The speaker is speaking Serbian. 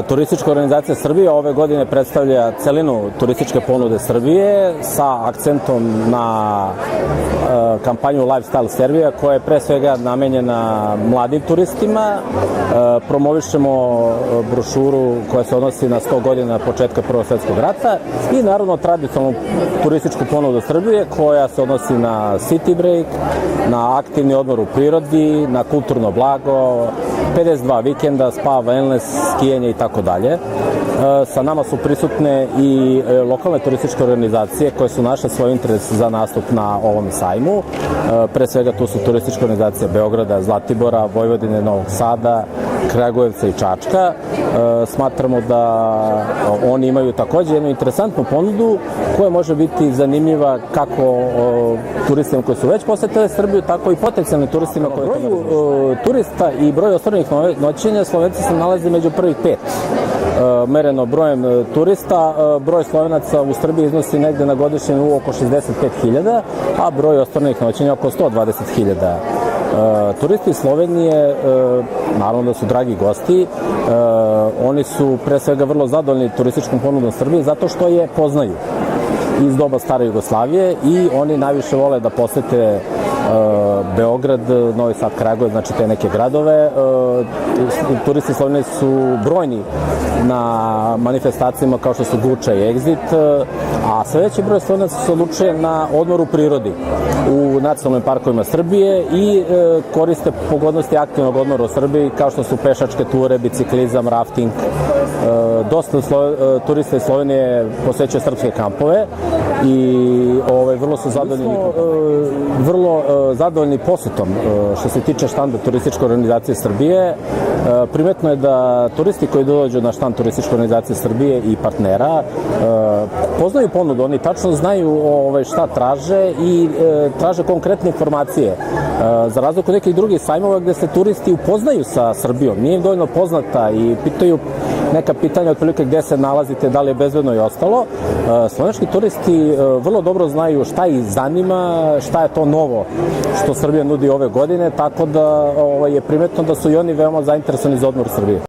Turistička organizacija Srbije ove godine predstavlja celinu turističke ponude Srbije sa akcentom na kampanju Lifestyle Serbia koja je pre svega namenjena mladim turistima. Promovišemo brošuru koja se odnosi na 100 godina početka Prvog svjetskog rata i naravno tradicionalnu turističku ponudu Srbije koja se odnosi na city break, na aktivni odmor u prirodi, na kulturno blago, 52 vikenda, spa, wellness, skijanje i tako dalje. Sa nama su prisutne i lokalne turističke organizacije koje su našle svoj interes za nastup na ovom sajmu. Pre svega tu su turističke organizacije Beograda, Zlatibora, Vojvodine, Novog Sada, Kragujevca i Čačka. Smatramo da oni imaju takođe jednu interesantnu ponudu koja može biti zanimljiva kako turistima koji su već posetili Srbiju, tako i potencijalnim turistima koji broju turista i broj ostvarenih noćenja Slovenci se nalaze među prvih 5. Mereno brojem turista, broj Slovenaca u Srbiji iznosi negde na godišnjem nivou oko 65.000, a broj ostvarenih noćenja oko 120.000. Turisti iz Slovenije, naravno da su dragi gosti, oni su pre svega vrlo zadovoljni turističkom ponudom Srbije zato što je poznaju iz doba stare Jugoslavije i oni najviše vole da posete Beograd, Novi Sad, Kragujevac, znači te neke gradove. Turisti Slovenije su brojni na manifestacijama kao što su Guča i Exit, a sve veći broj Slovenaca se odlučuje na odmor u prirodi u nacionalnim parkovima Srbije i koriste pogodnosti aktivnog odmora u Srbiji kao što su pešačke ture, biciklizam, rafting. Dosta turista iz Slovenije posećuje srpske kampove i vrlo su zadovoljni posetom što se tiče štanda Turističke organizacije Srbije. Primetno je da turisti koji dođu na štand Turističke organizacije Srbije i partnera poznaju ponudu, oni tačno znaju šta traže i traže konkretne informacije. Za razliku od nekih drugih sajmova gde se turisti upoznaju sa Srbijom, nije im dovoljno poznata i pitaju neka pitanja otprilike gde se nalazite, da li je bezbedno i ostalo. Slovenački turisti vrlo dobro znaju šta ih zanima, šta je to novo što Srbija nudi ove godine, tako da je primetno da su i oni veoma zainteresovani za odmor Srbije.